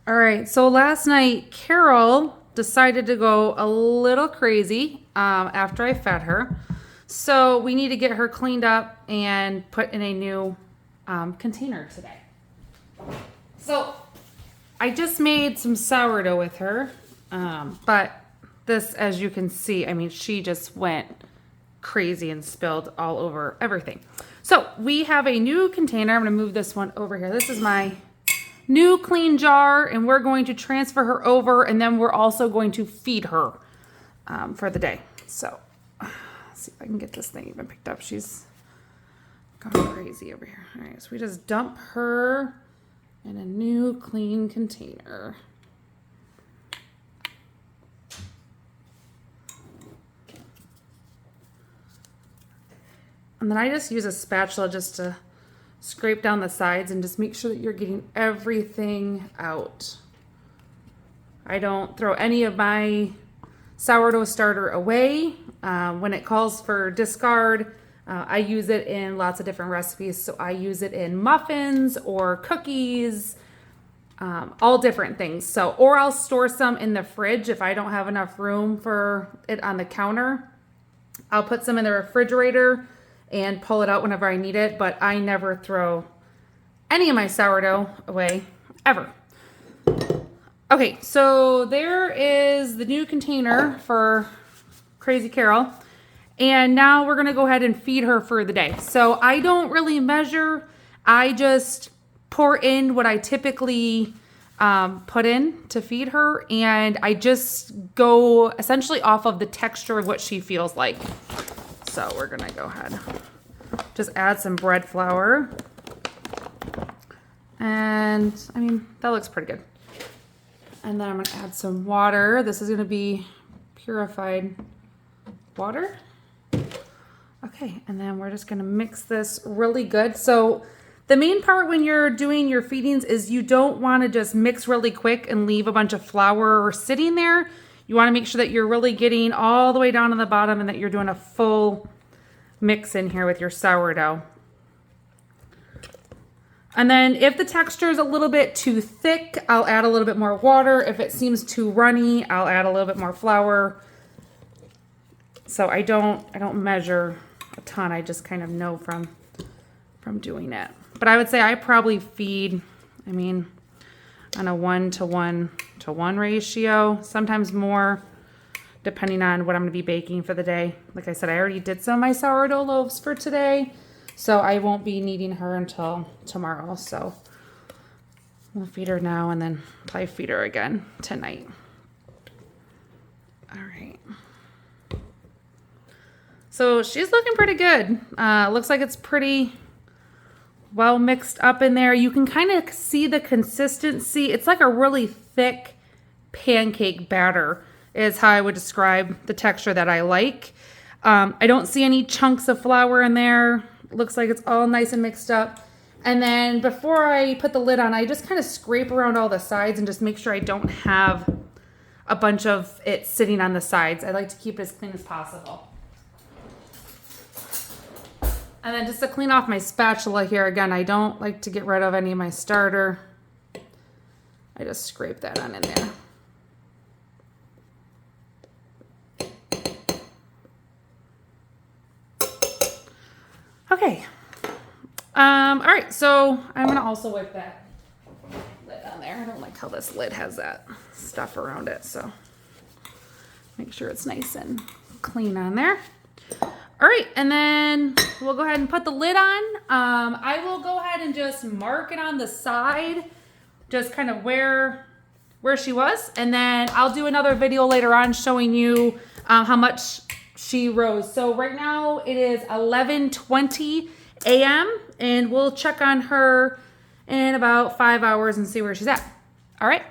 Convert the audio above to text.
All right, so last night Carol decided to go a little crazy after I fed her. So we need to get her cleaned up and put in a new container today. So I just made some sourdough with her, but this, as you can see, I mean, she just went crazy and spilled all over everything. So we have a new container. I'm going to move this one over here. This is my new clean jar, and we're going to transfer her over, and then we're also going to feed her for the day. So let's see if I can get this thing even picked up. She's gone crazy over here. All right, so we just dump her in a new clean container. And then I just use a spatula just to scrape down the sides and just make sure that you're getting everything out. I don't throw any of my sourdough starter away. When it calls for discard, I use it in lots of different recipes. So I use it in muffins or cookies, all different things. So, or I'll store some in the fridge if I don't have enough room for it on the counter. I'll put some in the refrigerator and pull it out whenever I need it, but I never throw any of my sourdough away, ever. Okay, so there is the new container for Crazy Carol, and now we're gonna go ahead and feed her for the day. So I don't really measure, I just pour in what I typically put in to feed her, and I just go essentially off of the texture of what she feels like. So we're gonna go ahead, just add some bread flour. And I mean, that looks pretty good. And then I'm gonna add some water. This is gonna be purified water. Okay, and then we're just gonna mix this really good. So the main part when you're doing your feedings is you don't wanna just mix really quick and leave a bunch of flour sitting there. You wanna make sure that you're really getting all the way down to the bottom and that you're doing a full mix in here with your sourdough. And then if the texture is a little bit too thick, I'll add a little bit more water. If it seems too runny, I'll add a little bit more flour. So I don't measure a ton. I just kind of know from doing it. But I would say I probably feed, I mean, on a 1:1:1 ratio, sometimes more, depending on what I'm gonna be baking for the day. Like I said, I already did some of my sourdough loaves for today, so I won't be needing her until tomorrow. So we'll feed her now and then probably feed her again tonight. All right. So she's looking pretty good. Looks like it's pretty well mixed up in there. You can kind of see the consistency. It's like a really thick pancake batter is how I would describe the texture that I like. I don't see any chunks of flour in there. It looks like it's all nice and mixed up. And then before I put the lid on, I just kind of scrape around all the sides and just make sure I don't have a bunch of it sitting on the sides. I like to keep it as clean as possible. And then just to clean off my spatula here, again, I don't like to get rid of any of my starter. I just scrape that on in there. Okay. All right, so I'm gonna also wipe that lid on there. I don't like how this lid has that stuff around it, so make sure it's nice and clean on there. All right, and then we'll go ahead and put the lid on. I will go ahead and just mark it on the side, just kind of where she was, and then I'll do another video later on showing you how much she rose. So right now it is 11:20 a.m. and we'll check on her in about 5 hours and see where she's at. All right.